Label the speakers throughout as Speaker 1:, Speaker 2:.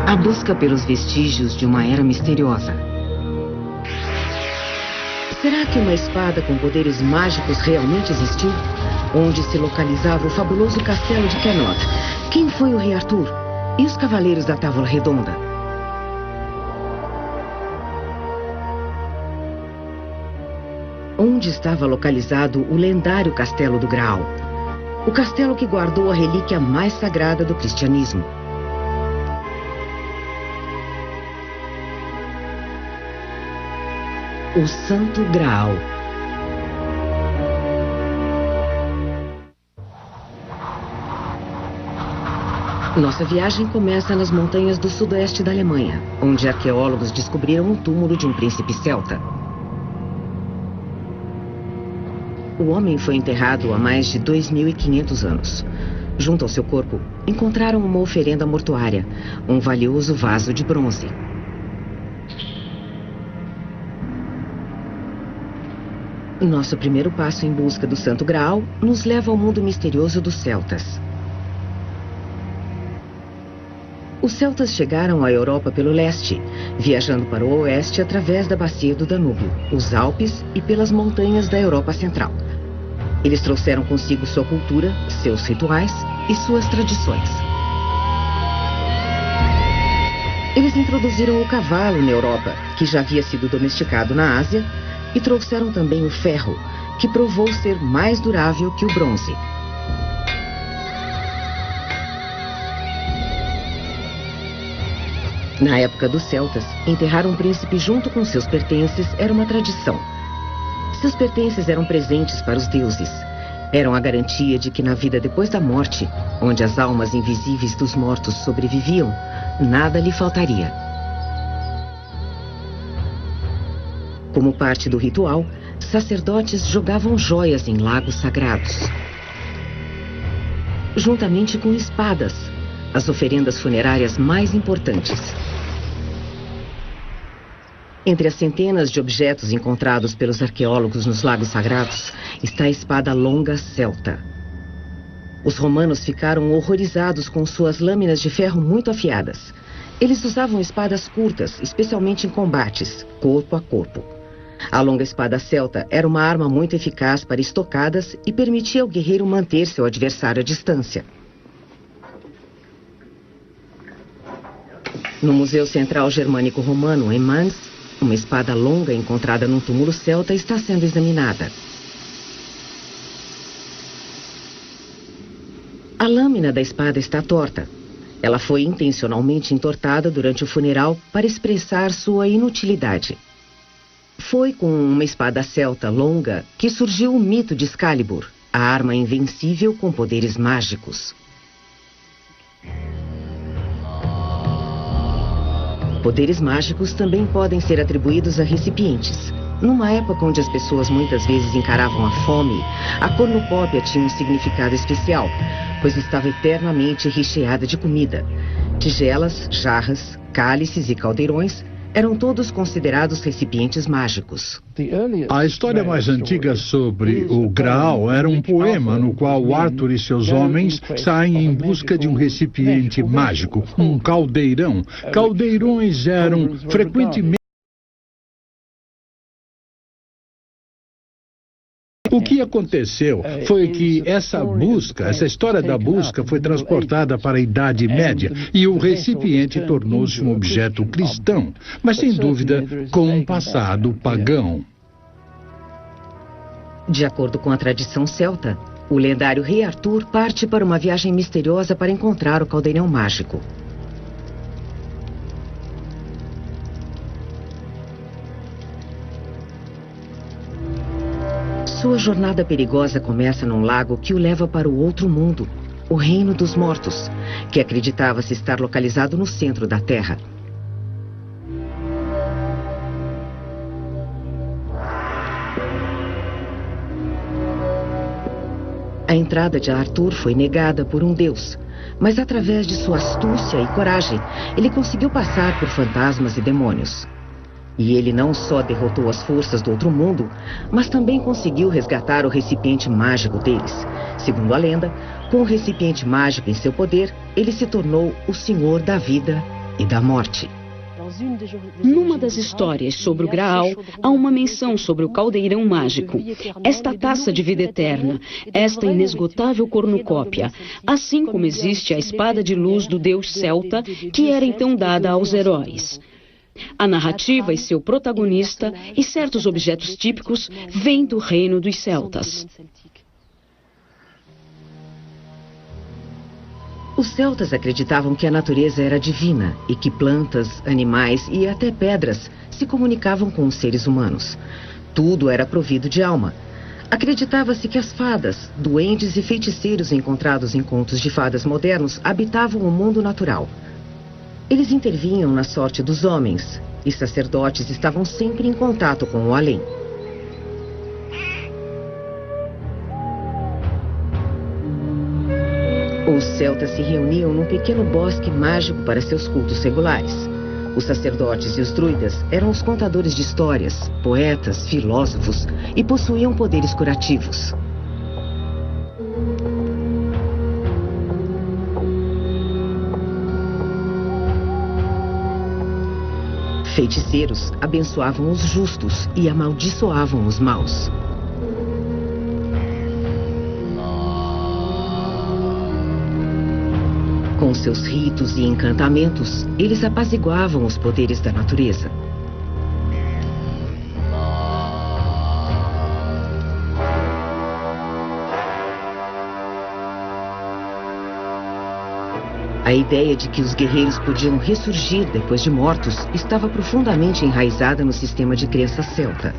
Speaker 1: A busca pelos vestígios de uma era misteriosa. Será que uma espada com poderes mágicos realmente existiu? Onde se localizava o fabuloso castelo de Camelot? Quem foi o rei Arthur? E os cavaleiros da Távola Redonda? Onde estava localizado o lendário Castelo do Graal? O castelo que guardou a relíquia mais sagrada do cristianismo. O Santo Graal. Nossa viagem começa nas montanhas do sudoeste da Alemanha, onde arqueólogos descobriram o túmulo de um príncipe celta. O homem foi enterrado há mais de 2.500 anos. Junto ao seu corpo, encontraram uma oferenda mortuária, um valioso vaso de bronze. Nosso primeiro passo em busca do Santo Graal nos leva ao mundo misterioso dos celtas. Os celtas chegaram à Europa pelo leste, viajando para o oeste através da bacia do Danúbio, os Alpes e pelas montanhas da Europa Central. Eles trouxeram consigo sua cultura, seus rituais e suas tradições. Eles introduziram o cavalo na Europa, que já havia sido domesticado na Ásia, e trouxeram também o ferro, que provou ser mais durável que o bronze. Na época dos celtas, enterrar um príncipe junto com seus pertences era uma tradição. Seus pertences eram presentes para os deuses. Eram a garantia de que na vida depois da morte, onde as almas invisíveis dos mortos sobreviviam, nada lhe faltaria. Como parte do ritual, sacerdotes jogavam joias em lagos sagrados. Juntamente com espadas, as oferendas funerárias mais importantes. Entre as centenas de objetos encontrados pelos arqueólogos nos lagos sagrados, está a espada longa celta. Os romanos ficaram horrorizados com suas lâminas de ferro muito afiadas. Eles usavam espadas curtas, especialmente em combates, corpo a corpo. A longa espada celta era uma arma muito eficaz para estocadas e permitia ao guerreiro manter seu adversário à distância. No Museu Central Germânico Romano, em Mainz, uma espada longa encontrada num túmulo celta está sendo examinada. A lâmina da espada está torta. Ela foi intencionalmente entortada durante o funeral para expressar sua inutilidade. Foi com uma espada celta longa que surgiu o mito de Excalibur, a arma invencível com poderes mágicos. Poderes mágicos também podem ser atribuídos a recipientes. Numa época onde as pessoas muitas vezes encaravam a fome, a cornucópia tinha um significado especial, pois estava eternamente recheada de comida. Tigelas, jarras, cálices e caldeirões eram todos considerados recipientes mágicos.
Speaker 2: A história mais antiga sobre o Graal era um poema no qual Arthur e seus homens saem em busca de um recipiente mágico, um caldeirão. Caldeirões eram frequentemente... O que aconteceu foi que essa história da busca foi transportada para a Idade Média e o recipiente tornou-se um objeto cristão, mas sem dúvida com um passado pagão.
Speaker 1: De acordo com a tradição celta, o lendário rei Arthur parte para uma viagem misteriosa para encontrar o caldeirão mágico. Sua jornada perigosa começa num lago que o leva para o outro mundo, o Reino dos Mortos, que acreditava-se estar localizado no centro da Terra. A entrada de Arthur foi negada por um deus, mas através de sua astúcia e coragem, ele conseguiu passar por fantasmas e demônios. E ele não só derrotou as forças do outro mundo, mas também conseguiu resgatar o recipiente mágico deles. Segundo a lenda, com o recipiente mágico em seu poder, ele se tornou o Senhor da vida e da morte.
Speaker 3: Numa das histórias sobre o Graal, há uma menção sobre o caldeirão mágico. Esta taça de vida eterna, esta inesgotável cornucópia, assim como existe a espada de luz do deus celta, que era então dada aos heróis. A narrativa e seu protagonista e certos objetos típicos vêm do reino dos celtas.
Speaker 1: Os celtas acreditavam que a natureza era divina e que plantas, animais e até pedras se comunicavam com os seres humanos. Tudo era provido de alma. Acreditava-se que as fadas, duendes e feiticeiros encontrados em contos de fadas modernos habitavam o mundo natural. Eles intervinham na sorte dos homens e sacerdotes estavam sempre em contato com o além. Os celtas se reuniam num pequeno bosque mágico para seus cultos regulares. Os sacerdotes e os druidas eram os contadores de histórias, poetas, filósofos e possuíam poderes curativos. Feiticeiros abençoavam os justos e amaldiçoavam os maus. Com seus ritos e encantamentos, eles apaziguavam os poderes da natureza. A ideia de que os guerreiros podiam ressurgir depois de mortos estava profundamente enraizada no sistema de crença celta.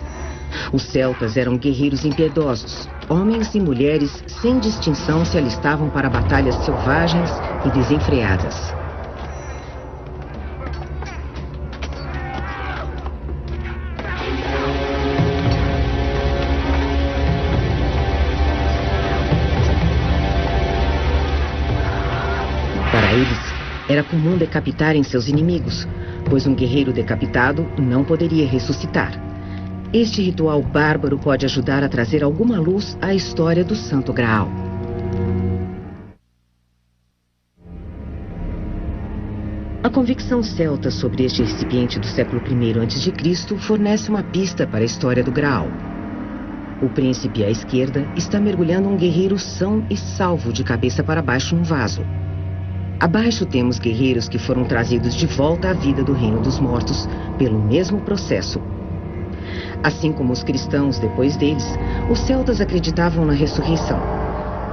Speaker 1: Os celtas eram guerreiros impiedosos. Homens e mulheres, sem distinção, se alistavam para batalhas selvagens e desenfreadas. Para eles, era comum decapitarem seus inimigos, pois um guerreiro decapitado não poderia ressuscitar. Este ritual bárbaro pode ajudar a trazer alguma luz à história do Santo Graal. A convicção celta sobre este recipiente do século I a.C. fornece uma pista para a história do Graal. O príncipe à esquerda está mergulhando um guerreiro são e salvo de cabeça para baixo num vaso. Abaixo temos guerreiros que foram trazidos de volta à vida do reino dos mortos pelo mesmo processo. Assim como os cristãos depois deles, os celtas acreditavam na ressurreição.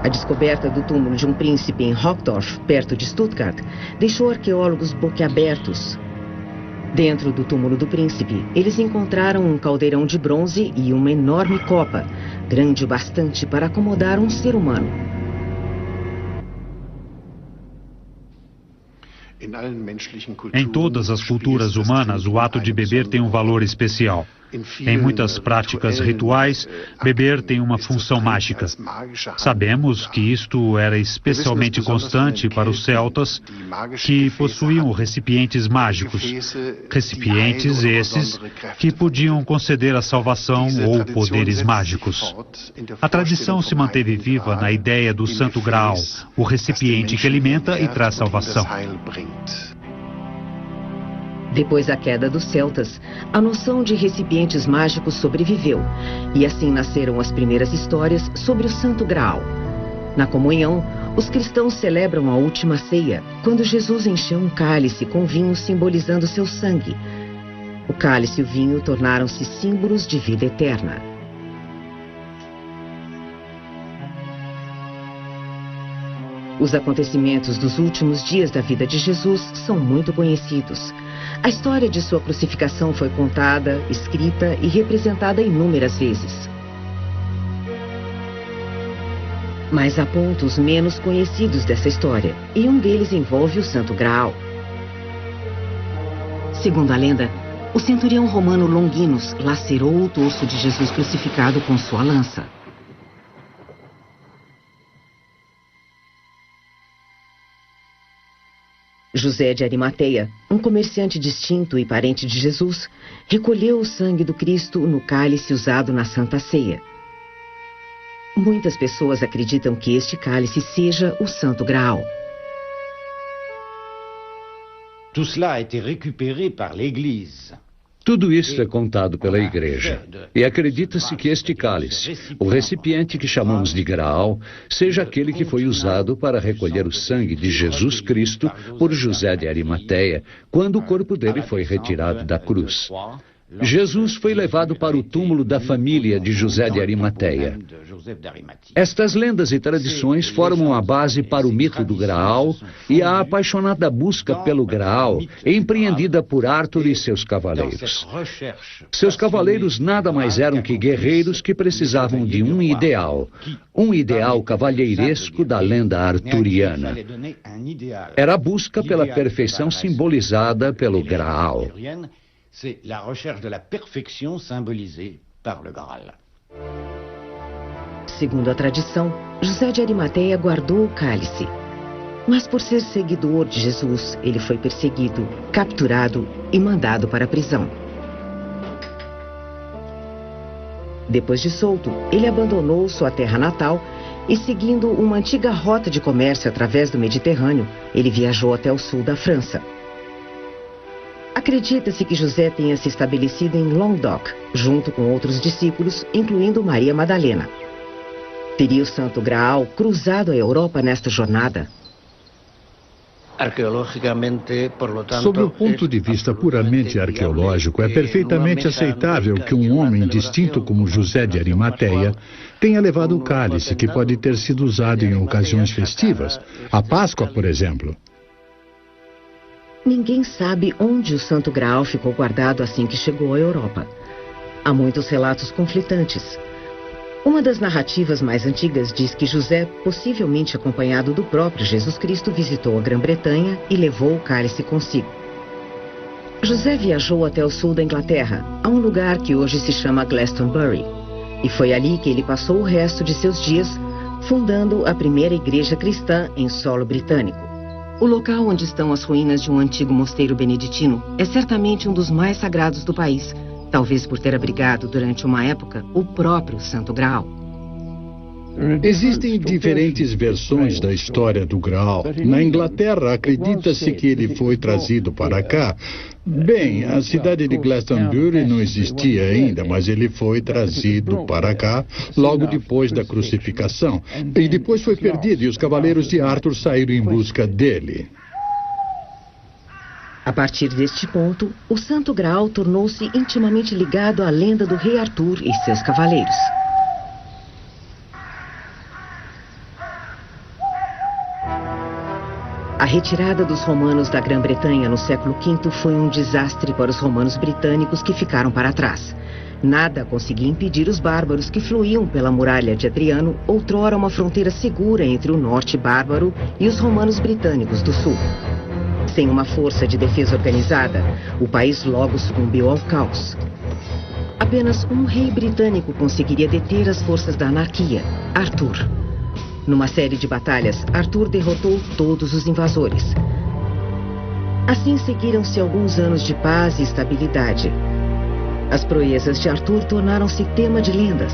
Speaker 1: A descoberta do túmulo de um príncipe em Hochdorf, perto de Stuttgart, deixou arqueólogos boquiabertos. Dentro do túmulo do príncipe, eles encontraram um caldeirão de bronze e uma enorme copa, grande o bastante para acomodar um ser humano.
Speaker 4: Em todas as culturas humanas, o ato de beber tem um valor especial. Em muitas práticas rituais, beber tem uma função mágica. Sabemos que isto era especialmente constante para os celtas, que possuíam recipientes mágicos. Recipientes esses que podiam conceder a salvação ou poderes mágicos. A tradição se manteve viva na ideia do Santo Graal, o recipiente que alimenta e traz salvação.
Speaker 1: Depois da queda dos celtas, a noção de recipientes mágicos sobreviveu, e assim nasceram as primeiras histórias sobre o Santo Graal. Na comunhão, os cristãos celebram a última ceia, quando Jesus encheu um cálice com vinho simbolizando seu sangue. O cálice e o vinho tornaram-se símbolos de vida eterna. Os acontecimentos dos últimos dias da vida de Jesus são muito conhecidos. A história de sua crucificação foi contada, escrita e representada inúmeras vezes. Mas há pontos menos conhecidos dessa história, e um deles envolve o Santo Graal. Segundo a lenda, o centurião romano Longinus lacerou o torso de Jesus crucificado com sua lança. José de Arimateia, um comerciante distinto e parente de Jesus, recolheu o sangue do Cristo no cálice usado na Santa Ceia. Muitas pessoas acreditam que este cálice seja o Santo Graal.
Speaker 5: Tout cela a été récupéré par l'Église.
Speaker 6: Tudo isso é contado pela Igreja, e acredita-se que este cálice, o recipiente que chamamos de Graal, seja aquele que foi usado para recolher o sangue de Jesus Cristo por José de Arimateia, quando o corpo dele foi retirado da cruz. Jesus foi levado para o túmulo da família de José de Arimateia. Estas lendas e tradições formam a base para o mito do Graal e a apaixonada busca pelo Graal, empreendida por Arthur e seus cavaleiros. Seus cavaleiros nada mais eram que guerreiros que precisavam de um ideal cavalheiresco da lenda arturiana. Era a busca pela perfeição simbolizada pelo Graal.
Speaker 5: C'est la recherche de la perfection symbolisée par le Graal.
Speaker 1: Segundo a tradição, José de Arimateia guardou o cálice. Mas por ser seguidor de Jesus, ele foi perseguido, capturado e mandado para a prisão. Depois de solto, ele abandonou sua terra natal e, seguindo uma antiga rota de comércio através do Mediterrâneo, ele viajou até o sul da França. Acredita-se que José tenha se estabelecido em Languedoc, junto com outros discípulos, incluindo Maria Madalena. Teria o Santo Graal cruzado a Europa nesta jornada?
Speaker 2: Sob o ponto de vista puramente arqueológico, é perfeitamente aceitável que um homem distinto como José de Arimateia tenha levado o cálice, que pode ter sido usado em ocasiões festivas, a Páscoa, por exemplo.
Speaker 1: Ninguém sabe onde o Santo Graal ficou guardado assim que chegou à Europa. Há muitos relatos conflitantes. Uma das narrativas mais antigas diz que José, possivelmente acompanhado do próprio Jesus Cristo, visitou a Grã-Bretanha e levou o cálice consigo. José viajou até o sul da Inglaterra, a um lugar que hoje se chama Glastonbury, e foi ali que ele passou o resto de seus dias, fundando a primeira igreja cristã em solo britânico. O local onde estão as ruínas de um antigo mosteiro beneditino é certamente um dos mais sagrados do país, talvez por ter abrigado durante uma época o próprio Santo Graal.
Speaker 2: Existem diferentes versões da história do Graal. Na Inglaterra, acredita-se que ele foi trazido para cá. Bem, a cidade de Glastonbury não existia ainda, mas ele foi trazido para cá logo depois da crucificação. E depois foi perdido e os cavaleiros de Arthur saíram em busca dele.
Speaker 1: A partir deste ponto, o Santo Graal tornou-se intimamente ligado à lenda do rei Arthur e seus cavaleiros. A retirada dos romanos da Grã-Bretanha no século V foi um desastre para os romanos britânicos que ficaram para trás. Nada conseguia impedir os bárbaros que fluíam pela muralha de Adriano, outrora uma fronteira segura entre o norte bárbaro e os romanos britânicos do sul. Sem uma força de defesa organizada, o país logo sucumbiu ao caos. Apenas um rei britânico conseguiria deter as forças da anarquia, Arthur. Numa série de batalhas, Arthur derrotou todos os invasores. Assim seguiram-se alguns anos de paz e estabilidade. As proezas de Arthur tornaram-se tema de lendas.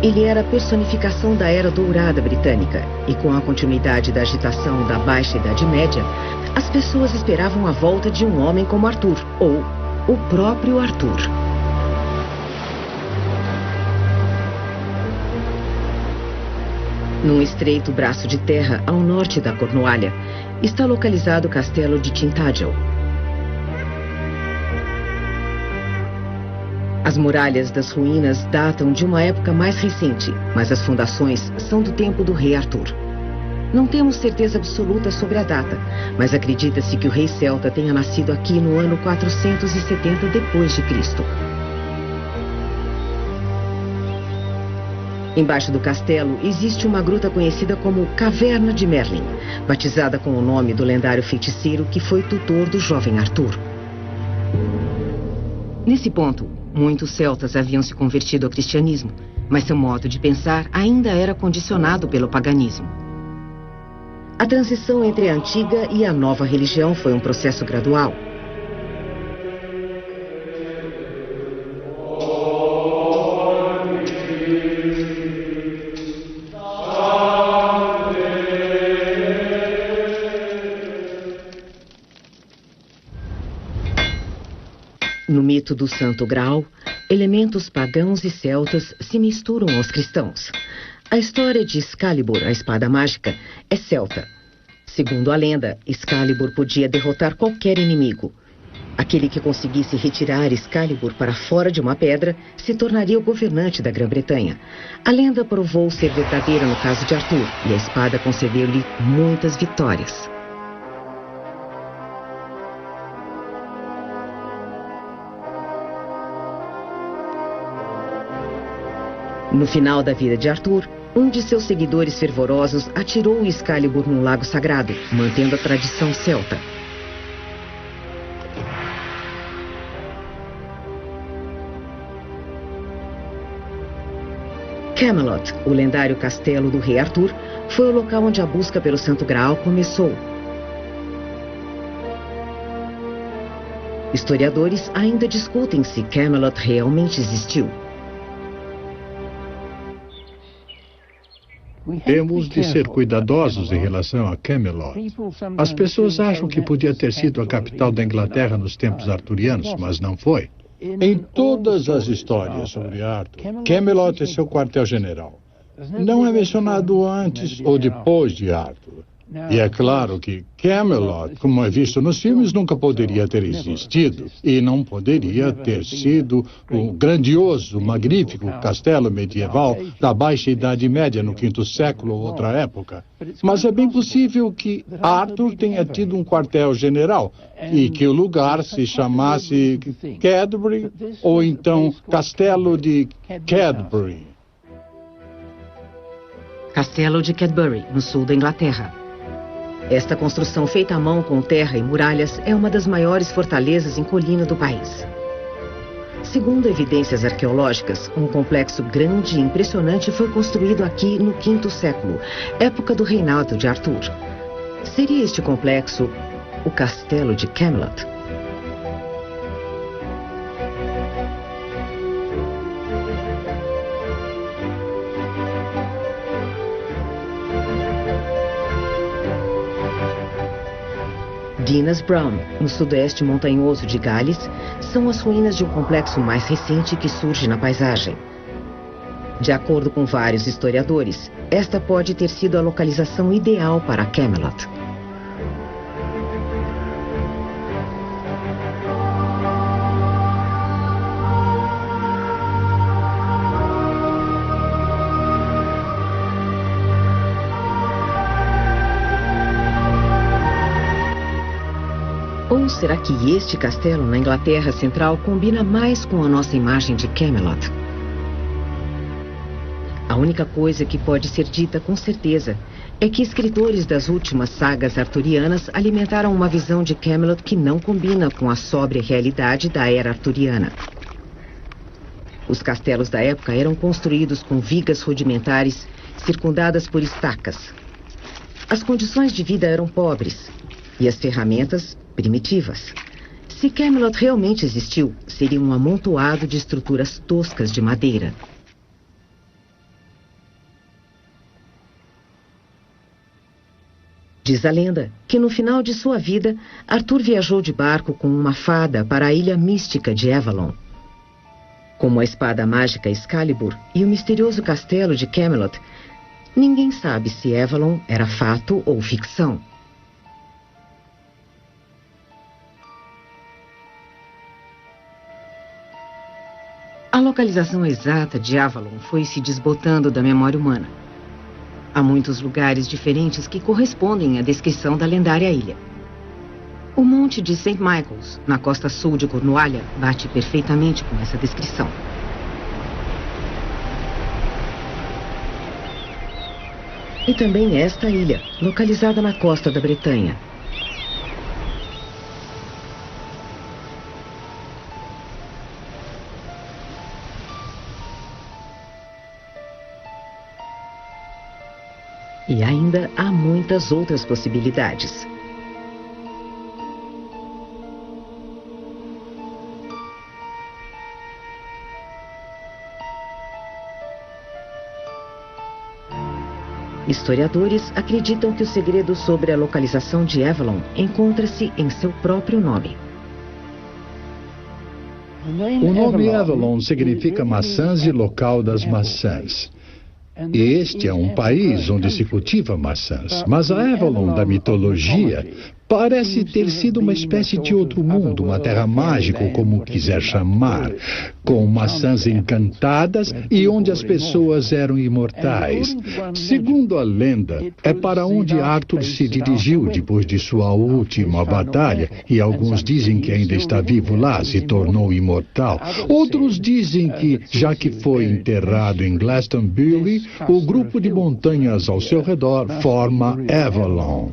Speaker 1: Ele era a personificação da Era Dourada britânica, e com a continuidade da agitação da Baixa Idade Média, as pessoas esperavam a volta de um homem como Arthur, ou o próprio Arthur. Num estreito braço de terra ao norte da Cornualha, está localizado o castelo de Tintagel. As muralhas das ruínas datam de uma época mais recente, mas as fundações são do tempo do rei Arthur. Não temos certeza absoluta sobre a data, mas acredita-se que o rei celta tenha nascido aqui no ano 470 d.C. Embaixo do castelo existe uma gruta conhecida como Caverna de Merlin, batizada com o nome do lendário feiticeiro que foi tutor do jovem Arthur. Nesse ponto, muitos celtas haviam se convertido ao cristianismo, mas seu modo de pensar ainda era condicionado pelo paganismo. A transição entre a antiga e a nova religião foi um processo gradual. No mito do Santo Graal, elementos pagãos e celtas se misturam aos cristãos. A história de Excalibur, a espada mágica, é celta. Segundo a lenda, Excalibur podia derrotar qualquer inimigo. Aquele que conseguisse retirar Excalibur para fora de uma pedra se tornaria o governante da Grã-Bretanha. A lenda provou ser verdadeira no caso de Arthur, e a espada concedeu-lhe muitas vitórias. No final da vida de Arthur, um de seus seguidores fervorosos atirou o Excalibur num lago sagrado, mantendo a tradição celta. Camelot, o lendário castelo do rei Arthur, foi o local onde a busca pelo Santo Graal começou. Historiadores ainda discutem se Camelot realmente existiu.
Speaker 2: Temos de ser cuidadosos em relação a Camelot. As pessoas acham que podia ter sido a capital da Inglaterra nos tempos arturianos, mas não foi. Em todas as histórias sobre Arthur, Camelot é seu quartel-general. Não é mencionado antes ou depois de Arthur. E é claro que Camelot, como é visto nos filmes, nunca poderia ter existido. E não poderia ter sido o grandioso, magnífico castelo medieval da Baixa Idade Média no V século ou outra época. Mas é bem possível que Arthur tenha tido um quartel-general e que o lugar se chamasse Cadbury ou então Castelo de Cadbury.
Speaker 1: Castelo de Cadbury, no sul da Inglaterra. Esta construção feita à mão com terra e muralhas é uma das maiores fortalezas em colina do país. Segundo evidências arqueológicas, um complexo grande e impressionante foi construído aqui no V século, época do reinado de Arthur. Seria este complexo o Castelo de Camelot? Dinas Bran, no sudoeste montanhoso de Gales, são as ruínas de um complexo mais recente que surge na paisagem. De acordo com vários historiadores, esta pode ter sido a localização ideal para Camelot. Ou será que este castelo na Inglaterra Central combina mais com a nossa imagem de Camelot? A única coisa que pode ser dita com certeza é que escritores das últimas sagas arturianas alimentaram uma visão de Camelot que não combina com a sóbria realidade da era arturiana. Os castelos da época eram construídos com vigas rudimentares circundadas por estacas. As condições de vida eram pobres e as ferramentas primitivas. Se Camelot realmente existiu, seria um amontoado de estruturas toscas de madeira. Diz a lenda que no final de sua vida, Arthur viajou de barco com uma fada para a ilha mística de Avalon. Como a espada mágica Excalibur e o misterioso castelo de Camelot, ninguém sabe se Avalon era fato ou ficção. A localização exata de Avalon foi se desbotando da memória humana. Há muitos lugares diferentes que correspondem à descrição da lendária ilha. O Monte de St. Michael's, na costa sul de Cornualha, bate perfeitamente com essa descrição. E também esta ilha, localizada na costa da Bretanha. E ainda há muitas outras possibilidades. Historiadores acreditam que o segredo sobre a localização de Avalon encontra-se em seu próprio nome.
Speaker 2: O nome Avalon significa maçãs e local das maçãs. Este é um país onde se cultiva maçãs, mas a Avalon da mitologia parece ter sido uma espécie de outro mundo, uma terra mágica, como quiser chamar, com maçãs encantadas e onde as pessoas eram imortais. Segundo a lenda, é para onde Arthur se dirigiu depois de sua última batalha, e alguns dizem que ainda está vivo lá, se tornou imortal. Outros dizem que, já que foi enterrado em Glastonbury, o grupo de montanhas ao seu redor forma Avalon.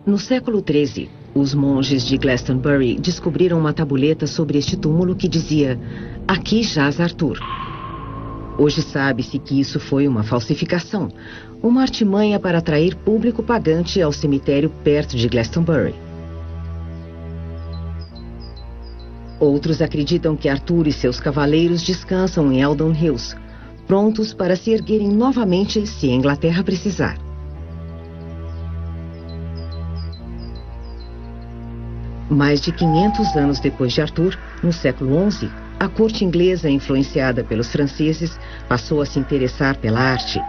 Speaker 1: No século XIII, os monges de Glastonbury descobriram uma tabuleta sobre este túmulo que dizia: "Aqui jaz Arthur". Hoje sabe-se que isso foi uma falsificação, uma artimanha para atrair público pagante ao cemitério perto de Glastonbury. Outros acreditam que Arthur e seus cavaleiros descansam em Eldon Hills, prontos para se erguerem novamente se a Inglaterra precisar. Mais de 500 anos depois de Arthur, no século XI, a corte inglesa, influenciada pelos franceses, passou a se interessar pela arte.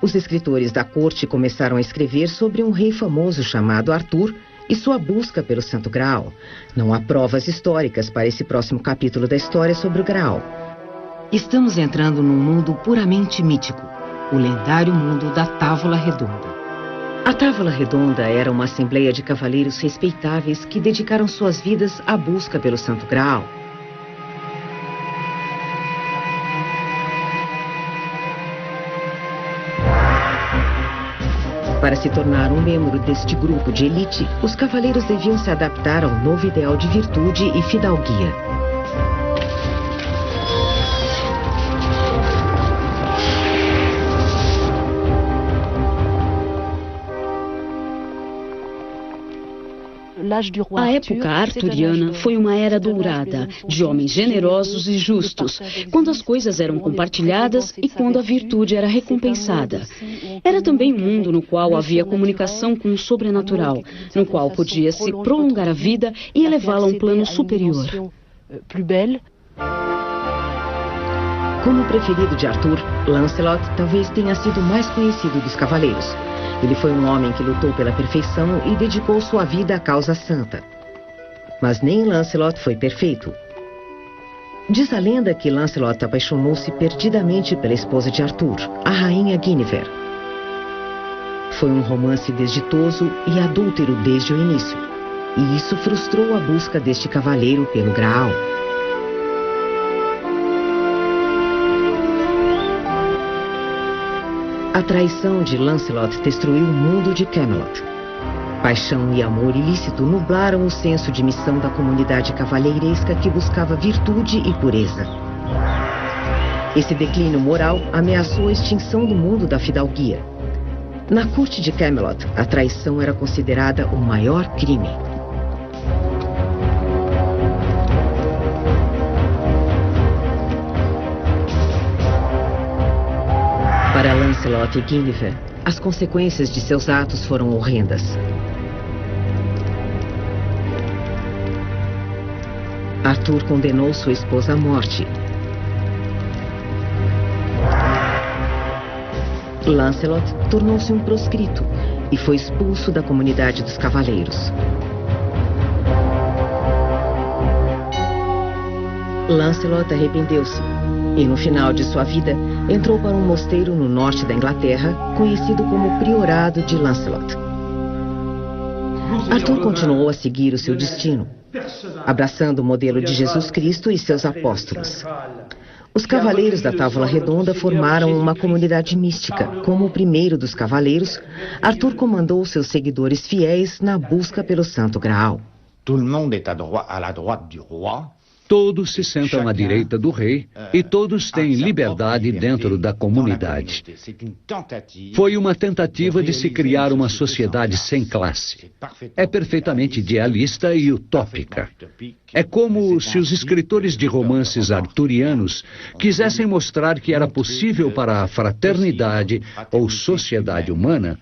Speaker 1: Os escritores da corte começaram a escrever sobre um rei famoso chamado Arthur e sua busca pelo Santo Graal. Não há provas históricas para esse próximo capítulo da história sobre o Graal. Estamos entrando num mundo puramente mítico, o lendário mundo da Távola Redonda. A Távola Redonda era uma assembleia de cavaleiros respeitáveis que dedicaram suas vidas à busca pelo Santo Graal. Para se tornar um membro deste grupo de elite, os cavaleiros deviam se adaptar ao novo ideal de virtude e fidalguia.
Speaker 3: A época arturiana foi uma era dourada, de homens generosos e justos, quando as coisas eram compartilhadas e quando a virtude era recompensada. Era também um mundo no qual havia comunicação com o sobrenatural, no qual podia-se prolongar a vida e elevá-la a um plano superior.
Speaker 1: Como preferido de Arthur, Lancelot talvez tenha sido o mais conhecido dos cavaleiros. Ele foi um homem que lutou pela perfeição e dedicou sua vida à causa santa. Mas nem Lancelot foi perfeito. Diz a lenda que Lancelot apaixonou-se perdidamente pela esposa de Arthur, a rainha Guinevere. Foi um romance desditoso e adúltero desde o início, e isso frustrou a busca deste cavaleiro pelo Graal. A traição de Lancelot destruiu o mundo de Camelot. Paixão e amor ilícito nublaram o senso de missão da comunidade cavalheiresca que buscava virtude e pureza. Esse declínio moral ameaçou a extinção do mundo da fidalguia. Na corte de Camelot, a traição era considerada o maior crime. Para Lancelot e Guinevere, as consequências de seus atos foram horrendas. Arthur condenou sua esposa à morte. Lancelot tornou-se um proscrito e foi expulso da comunidade dos cavaleiros. Lancelot arrependeu-se e, no final de sua vida, entrou para um mosteiro no norte da Inglaterra, conhecido como Priorado de Lancelot. Arthur continuou a seguir o seu destino, abraçando o modelo de Jesus Cristo e seus apóstolos. Os Cavaleiros da Távola Redonda formaram uma comunidade mística. Como o primeiro dos cavaleiros, Arthur comandou seus seguidores fiéis na busca pelo Santo Graal.
Speaker 5: Tout le monde est à la droite du roi.
Speaker 6: Todos se sentam à direita do rei e todos têm liberdade dentro da comunidade. Foi uma tentativa de se criar uma sociedade sem classe. É perfeitamente idealista e utópica. É como se os escritores de romances arturianos quisessem mostrar que era possível para a fraternidade ou sociedade humana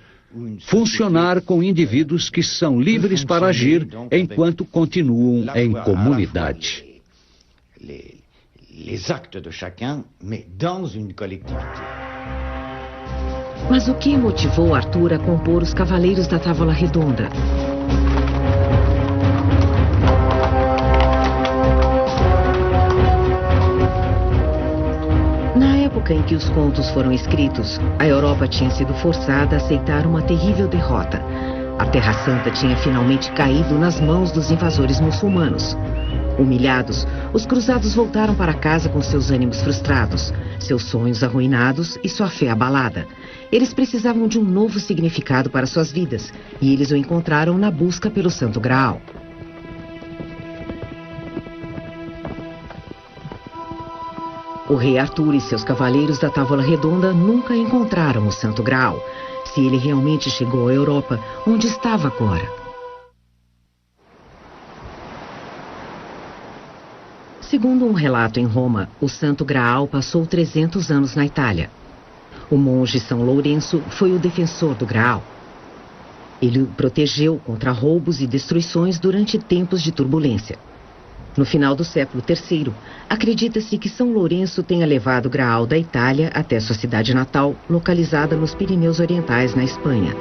Speaker 6: funcionar com indivíduos que são livres para agir enquanto continuam em comunidade.
Speaker 5: Les actes de chacun, mais dans une collectivité.
Speaker 1: Mas o que motivou Arthur a compor os Cavaleiros da Távola Redonda? Na época em que os contos foram escritos, a Europa tinha sido forçada a aceitar uma terrível derrota. A Terra Santa tinha finalmente caído nas mãos dos invasores muçulmanos. Humilhados, os cruzados voltaram para casa com seus ânimos frustrados, seus sonhos arruinados e sua fé abalada. Eles precisavam de um novo significado para suas vidas, e eles o encontraram na busca pelo Santo Graal. O rei Arthur e seus cavaleiros da Távola Redonda nunca encontraram o Santo Graal. Se ele realmente chegou à Europa, onde estava agora? Segundo um relato em Roma, o Santo Graal passou 300 anos na Itália. O monge São Lourenço foi o defensor do Graal. Ele o protegeu contra roubos e destruições durante tempos de turbulência. No final do século III, acredita-se que São Lourenço tenha levado o Graal da Itália até sua cidade natal, localizada nos Pirineus Orientais, na Espanha.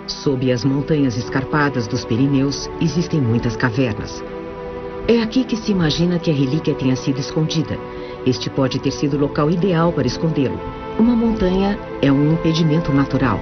Speaker 1: Sob as montanhas escarpadas dos Pirineus, existem muitas cavernas. É aqui que se imagina que a relíquia tenha sido escondida. Este pode ter sido o local ideal para escondê-lo. Uma montanha é um impedimento natural.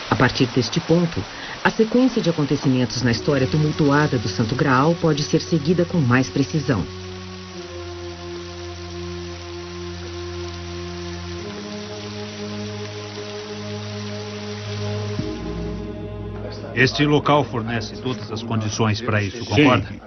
Speaker 1: A partir deste ponto, a sequência de acontecimentos na história tumultuada do Santo Graal pode ser seguida com mais precisão.
Speaker 4: Este local fornece todas as condições para isso, concorda?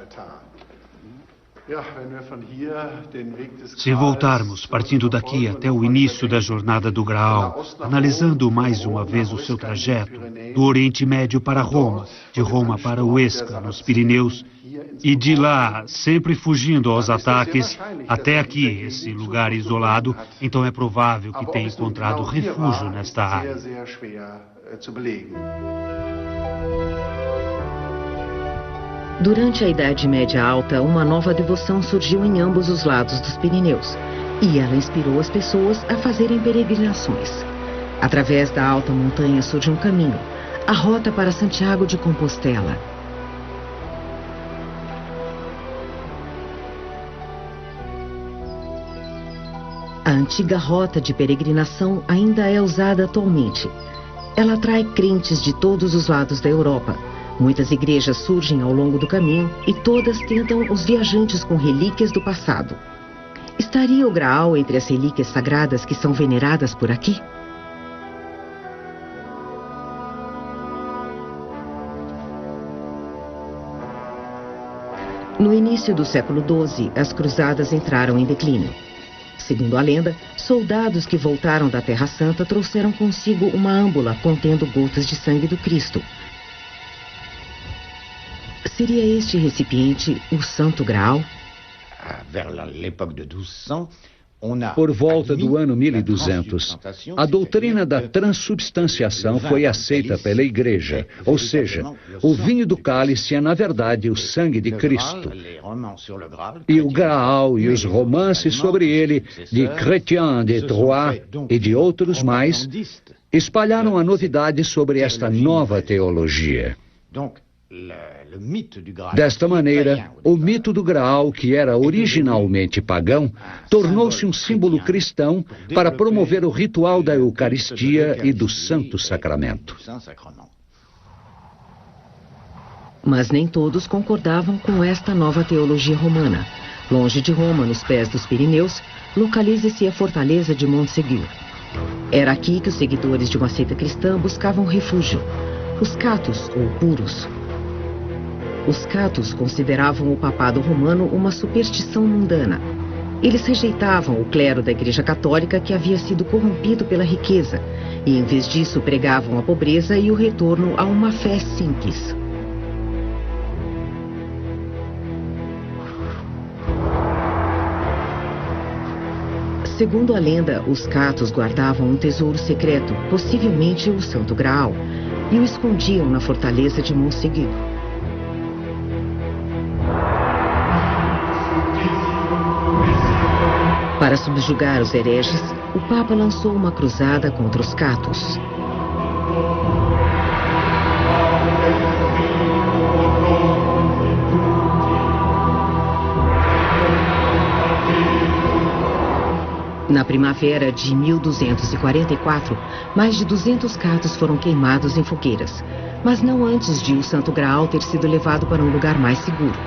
Speaker 4: Se voltarmos partindo daqui até o início da jornada do Graal, analisando mais uma vez o seu trajeto, do Oriente Médio para Roma, de Roma para Huesca, nos Pirineus, e de lá, sempre fugindo aos ataques, até aqui, esse lugar isolado, então é provável que tenha encontrado refúgio nesta área.
Speaker 1: Durante a Idade Média Alta, uma nova devoção surgiu em ambos os lados dos Pirineus, e ela inspirou as pessoas a fazerem peregrinações. Através da alta montanha surge um caminho, a rota para Santiago de Compostela. A antiga rota de peregrinação ainda é usada atualmente. Ela atrai crentes de todos os lados da Europa. Muitas igrejas surgem ao longo do caminho e todas tentam os viajantes com relíquias do passado. Estaria o Graal entre as relíquias sagradas que são veneradas por aqui? No início do século XII, as cruzadas entraram em declínio. Segundo a lenda, soldados que voltaram da Terra Santa trouxeram consigo uma âmbula contendo gotas de sangue do Cristo. Seria este recipiente o Santo Graal?
Speaker 6: Por volta do ano 1200, a doutrina da transubstanciação foi aceita pela Igreja, ou seja, o vinho do cálice é, na verdade, o sangue de Cristo. E o Graal e os romances sobre ele, de Chrétien de Troyes e de outros mais, espalharam a novidade sobre esta nova teologia. Desta maneira, o mito do Graal, que era originalmente pagão, tornou-se um símbolo cristão para promover o ritual da Eucaristia e do Santo Sacramento.
Speaker 1: Mas nem todos concordavam com esta nova teologia romana. Longe de Roma, nos pés dos Pirineus, localiza-se a fortaleza de Montségur. Era aqui que os seguidores de uma seita cristã buscavam refúgio, os catos ou puros. Os catos consideravam o papado romano uma superstição mundana. Eles rejeitavam o clero da Igreja Católica, que havia sido corrompido pela riqueza, e em vez disso pregavam a pobreza e o retorno a uma fé simples. Segundo a lenda, os catos guardavam um tesouro secreto, possivelmente o Santo Graal, e o escondiam na fortaleza de Montségur. Para subjugar os hereges, o Papa lançou uma cruzada contra os catos. Na primavera de 1244, mais de 200 catos foram queimados em fogueiras, mas não antes de o Santo Graal ter sido levado para um lugar mais seguro.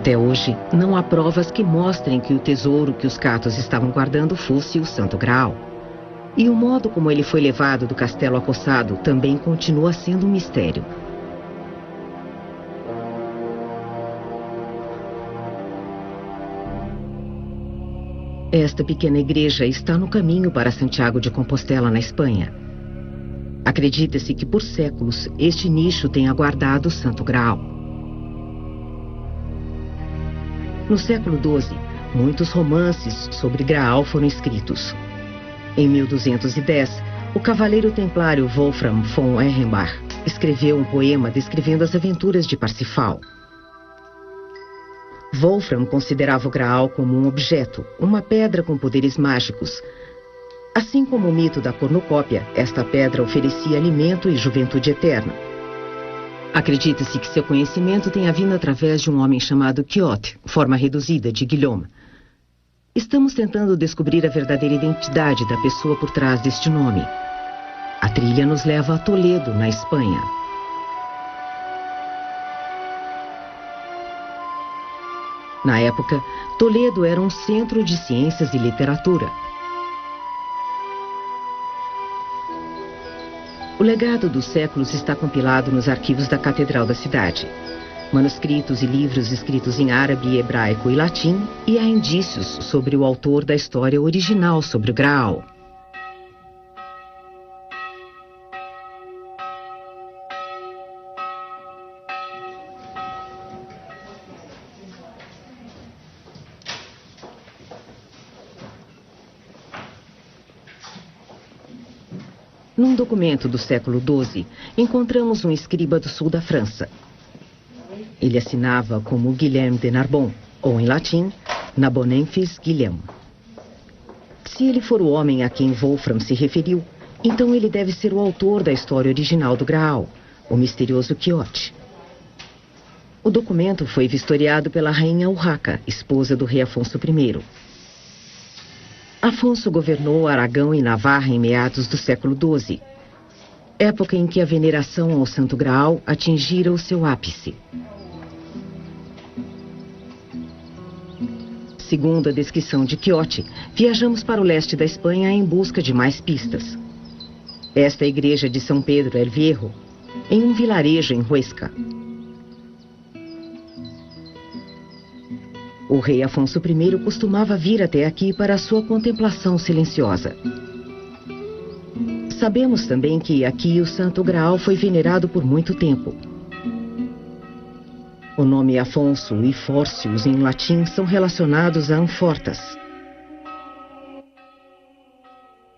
Speaker 1: Até hoje, não há provas que mostrem que o tesouro que os catos estavam guardando fosse o Santo Graal. E o modo como ele foi levado do castelo acossado também continua sendo um mistério. Esta pequena igreja está no caminho para Santiago de Compostela, na Espanha. Acredita-se que por séculos este nicho tenha guardado o Santo Graal. No século XII, muitos romances sobre Graal foram escritos. Em 1210, o cavaleiro templário Wolfram von Ehrenbach escreveu um poema descrevendo as aventuras de Parsifal. Wolfram considerava o Graal como um objeto, uma pedra com poderes mágicos. Assim como o mito da cornucópia, esta pedra oferecia alimento e juventude eterna. Acredita-se que seu conhecimento tenha vindo através de um homem chamado Quixote, forma reduzida de Guilherme. Estamos tentando descobrir a verdadeira identidade da pessoa por trás deste nome. A trilha nos leva a Toledo, na Espanha. Na época, Toledo era um centro de ciências e literatura. O legado dos séculos está compilado nos arquivos da Catedral da cidade. Manuscritos e livros escritos em árabe, hebraico e latim, e há indícios sobre o autor da história original sobre o Graal. Num documento do século XII, encontramos um escriba do sul da França. Ele assinava como Guilherme de Narbon, ou em latim, Nabonensis Guilhem. Se ele for o homem a quem Wolfram se referiu, então ele deve ser o autor da história original do Graal, o misterioso Quixote. O documento foi vistoriado pela rainha Urraca, esposa do rei Afonso I. Afonso governou Aragão e Navarra em meados do século XII, época em que a veneração ao Santo Graal atingira o seu ápice. Segundo a descrição de Quixote, viajamos para o leste da Espanha em busca de mais pistas. Esta é a igreja de São Pedro el Viejo, em um vilarejo em Huesca. O rei Afonso I costumava vir até aqui para a sua contemplação silenciosa. Sabemos também que aqui o Santo Graal foi venerado por muito tempo. O nome Afonso e Fórcius em latim são relacionados a Amfortas.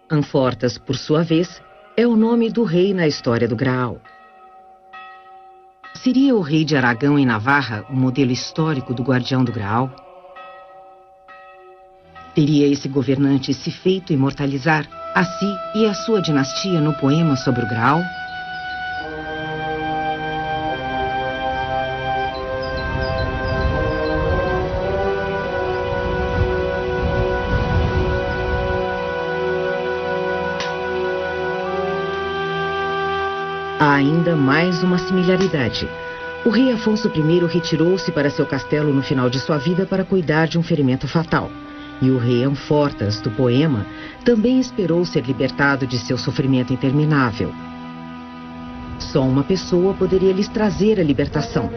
Speaker 1: Amfortas, por sua vez, é o nome do rei na história do Graal. Seria o rei de Aragão em Navarra o modelo histórico do guardião do Graal? Teria esse governante se feito imortalizar a si e a sua dinastia no poema sobre o Graal? Há ainda mais uma similaridade. O rei Afonso I retirou-se para seu castelo no final de sua vida para cuidar de um ferimento fatal. E o rei Amfortas, do poema, também esperou ser libertado de seu sofrimento interminável. Só uma pessoa poderia lhes trazer a libertação: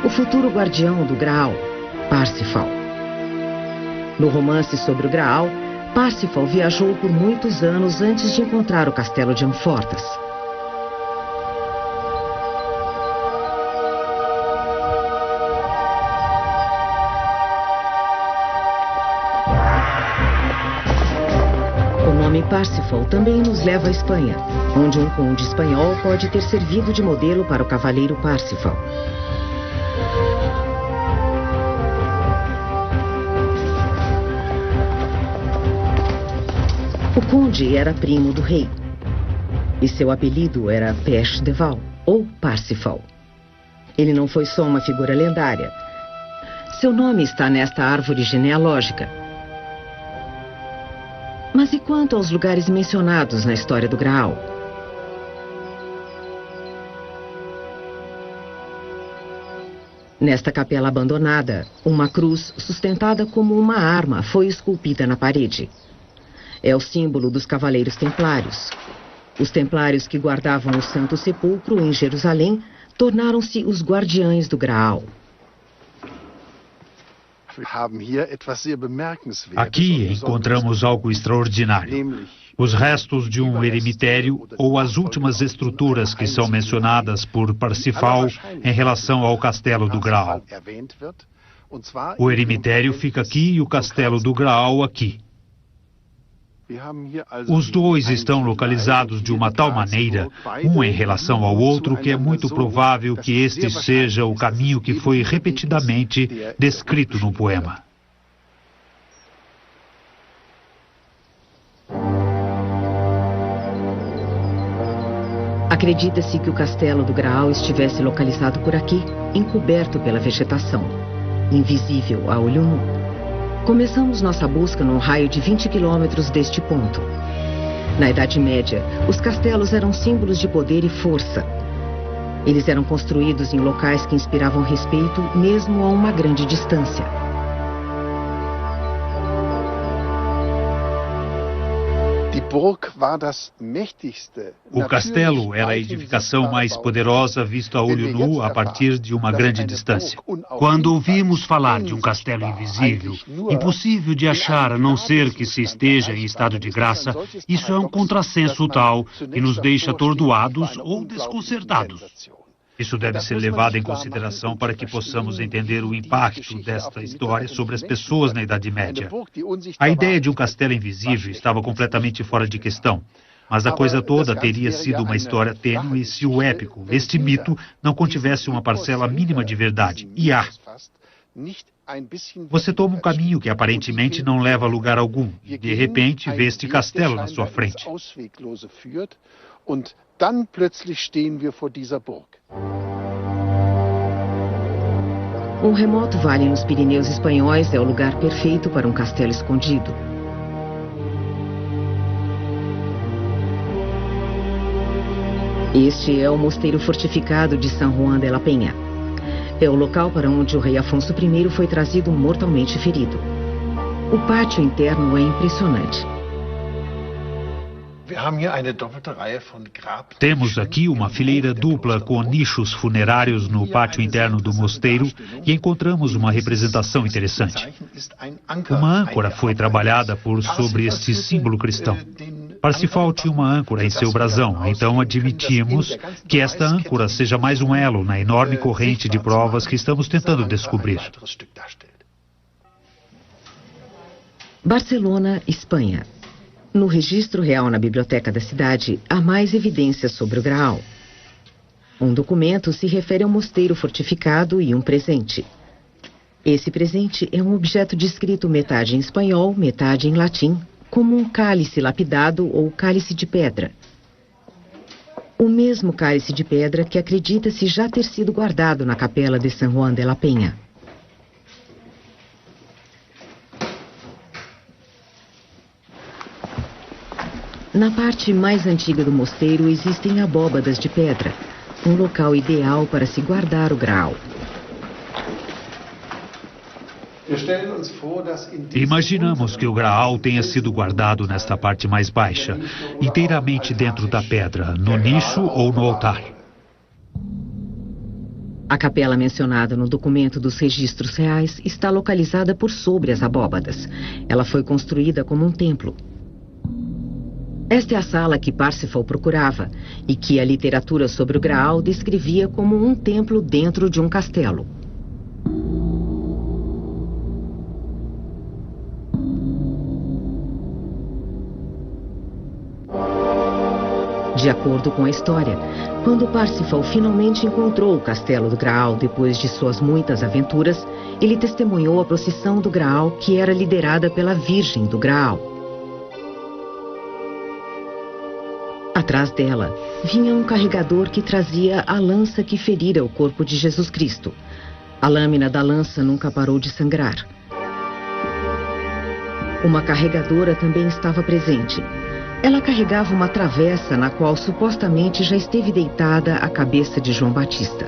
Speaker 1: o futuro guardião do Graal, Parsifal. No romance sobre o Graal, Parsifal viajou por muitos anos antes de encontrar o castelo de Amfortas. Parsifal também nos leva à Espanha, onde um conde espanhol pode ter servido de modelo para o cavaleiro Parsifal. O conde era primo do rei, e seu apelido era Pech de Val, ou Parsifal. Ele não foi só uma figura lendária. Seu nome está nesta árvore genealógica. Mas e quanto aos lugares mencionados na história do Graal? Nesta capela abandonada, uma cruz sustentada como uma arma foi esculpida na parede. É o símbolo dos Cavaleiros Templários. Os templários que guardavam o Santo Sepulcro em Jerusalém tornaram-se os guardiães do Graal.
Speaker 4: Aqui encontramos algo extraordinário. Os restos de um eremitério ou as últimas estruturas que são mencionadas por Parsifal em relação ao castelo do Graal. O eremitério fica aqui e o castelo do Graal aqui. Os dois estão localizados de uma tal maneira, um em relação ao outro, que é muito provável que este seja o caminho que foi repetidamente descrito no poema.
Speaker 1: Acredita-se que o castelo do Graal estivesse localizado por aqui, encoberto pela vegetação, invisível a olho nu. Começamos nossa busca num raio de 20 quilômetros deste ponto. Na Idade Média, os castelos eram símbolos de poder e força. Eles eram construídos em locais que inspiravam respeito mesmo a uma grande distância.
Speaker 4: O castelo era a edificação mais poderosa vista a olho nu a partir de uma grande distância.
Speaker 7: Quando ouvimos falar de um castelo invisível, impossível de achar a não ser que se esteja em estado de graça, isso é um contrassenso tal que nos deixa atordoados ou desconcertados.
Speaker 4: Isso deve ser levado em consideração para que possamos entender o impacto desta história sobre as pessoas na Idade Média. A ideia de um castelo invisível estava completamente fora de questão, mas a coisa toda teria sido uma história tênue se o épico, este mito, não contivesse uma parcela mínima de verdade. E há. Você toma um caminho que aparentemente não leva a lugar algum, e de repente vê este castelo na sua frente.
Speaker 8: Dann plötzlich stehen wir vor dieser Burg.
Speaker 1: Um remoto vale nos Pirineus espanhóis é o lugar perfeito para um castelo escondido. Este é o mosteiro fortificado de San Juan de la Peña. É o local para onde o rei Afonso I foi trazido mortalmente ferido. O pátio interno é impressionante.
Speaker 4: Temos aqui uma fileira dupla com nichos funerários no pátio interno do mosteiro e encontramos uma representação interessante. Uma âncora foi trabalhada por sobre este símbolo cristão. Parsifal tinha uma âncora em seu brasão, então admitimos que esta âncora seja mais um elo na enorme corrente de provas que estamos tentando descobrir.
Speaker 1: Barcelona, Espanha. No registro real na biblioteca da cidade, há mais evidências sobre o Graal. Um documento se refere a um mosteiro fortificado e um presente. Esse presente é um objeto descrito metade em espanhol, metade em latim, como um cálice lapidado ou cálice de pedra. O mesmo cálice de pedra que acredita-se já ter sido guardado na capela de San Juan de la Peña. Na parte mais antiga do mosteiro existem abóbadas de pedra, um local ideal para se guardar o Graal.
Speaker 4: Imaginamos que o Graal tenha sido guardado nesta parte mais baixa, inteiramente dentro da pedra, no nicho ou no altar.
Speaker 1: A capela mencionada no documento dos registros reais está localizada por sobre as abóbadas. Ela foi construída como um templo. Esta é a sala que Parsifal procurava e que a literatura sobre o Graal descrevia como um templo dentro de um castelo. De acordo com a história, quando Parsifal finalmente encontrou o castelo do Graal depois de suas muitas aventuras, ele testemunhou a procissão do Graal que era liderada pela Virgem do Graal. Atrás dela, vinha um carregador que trazia a lança que ferira o corpo de Jesus Cristo. A lâmina da lança nunca parou de sangrar. Uma carregadora também estava presente. Ela carregava uma travessa na qual supostamente já esteve deitada a cabeça de João Batista.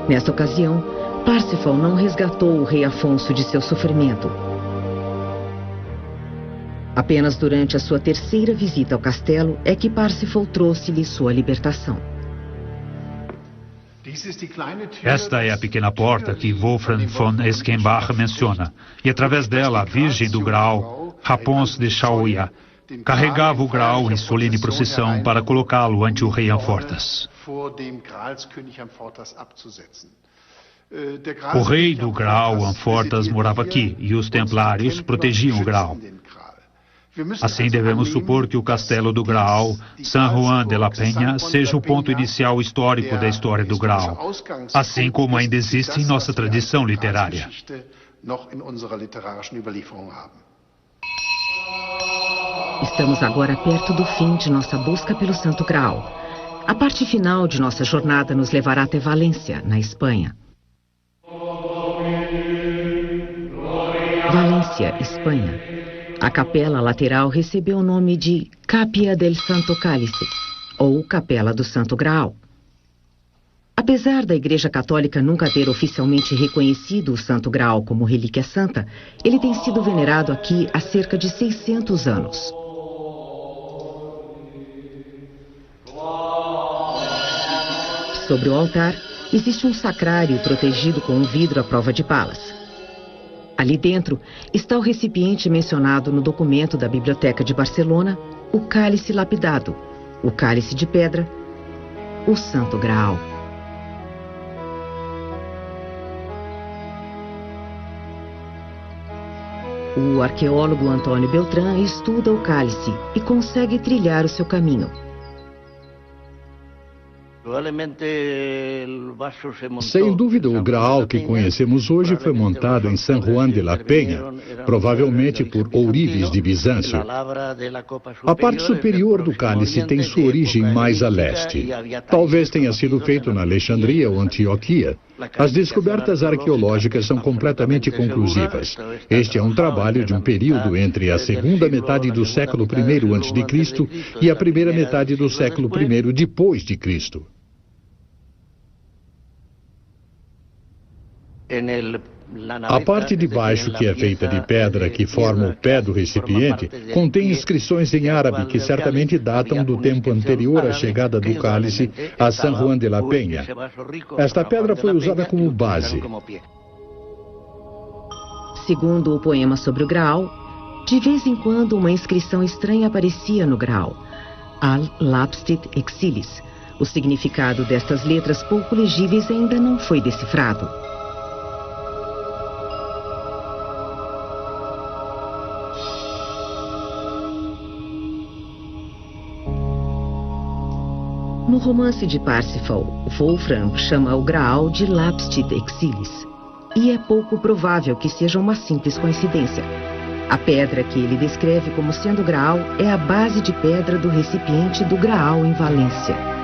Speaker 1: Nesta ocasião, Parsifal não resgatou o rei Afonso de seu sofrimento. Apenas durante a sua terceira visita ao castelo é que Parsifal trouxe-lhe sua libertação.
Speaker 4: Esta é a pequena porta que Wolfram von Eschenbach menciona, e através dela a Virgem do Graal, Raposo de Chauia, carregava o Graal em solene procissão para colocá-lo ante o rei Amfortas. O rei do Graal, Amfortas, morava aqui e os templários protegiam o Graal. Assim devemos supor que o castelo do Graal, San Juan de la Peña, seja o ponto inicial histórico da história do Graal, assim como ainda existe em nossa tradição literária.
Speaker 1: Estamos agora perto do fim de nossa busca pelo Santo Graal. A parte final de nossa jornada nos levará até Valência, na Espanha. Valência, Espanha. A capela lateral recebeu o nome de Capilla del Santo Cálice, ou Capela do Santo Graal. Apesar da Igreja Católica nunca ter oficialmente reconhecido o Santo Graal como relíquia santa, ele tem sido venerado aqui há cerca de 600 anos. Sobre o altar, existe um sacrário protegido com um vidro à prova de balas. Ali dentro está o recipiente mencionado no documento da Biblioteca de Barcelona, o cálice lapidado, o cálice de pedra, o Santo Graal. O arqueólogo Antônio Beltrán estuda o cálice e consegue trilhar o seu caminho.
Speaker 2: Sem dúvida, o Graal que conhecemos hoje foi montado em San Juan de la Peña, provavelmente por ourives de Bizâncio. A parte superior do cálice tem sua origem mais a leste. Talvez tenha sido feito na Alexandria ou Antioquia. As descobertas arqueológicas são completamente conclusivas. Este é um trabalho de um período entre a segunda metade do século I a.C. e a primeira metade do século I depois de Cristo. A parte de baixo, que é feita de pedra que forma o pé do recipiente, contém inscrições em árabe que certamente datam do tempo anterior à chegada do cálice a San Juan de la Peña. Esta pedra foi usada como base.
Speaker 1: Segundo o poema sobre o Graal, de vez em quando uma inscrição estranha aparecia no Graal. Al lapsit exilis. O significado destas letras pouco legíveis ainda não foi decifrado. romance de Parsifal, Wolfram chama o Graal de Lapstid Exilis. E é pouco provável que seja uma simples coincidência. A pedra que ele descreve como sendo Graal é a base de pedra do recipiente do Graal em Valência.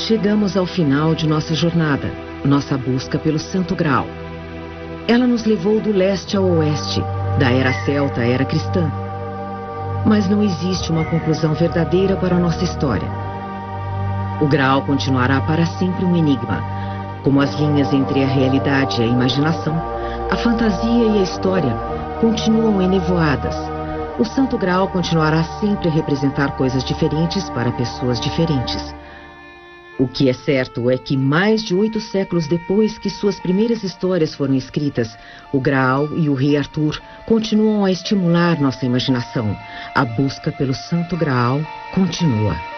Speaker 1: Chegamos ao final de nossa jornada, nossa busca pelo Santo Graal. Ela nos levou do leste ao oeste, da era celta à era cristã. Mas não existe uma conclusão verdadeira para a nossa história. O Graal continuará para sempre um enigma, como as linhas entre a realidade e a imaginação, a fantasia e a história continuam enevoadas. O Santo Graal continuará sempre a representar coisas diferentes para pessoas diferentes. O que é certo é que mais de 8 séculos depois que suas primeiras histórias foram escritas, o Graal e o Rei Arthur continuam a estimular nossa imaginação. A busca pelo Santo Graal continua.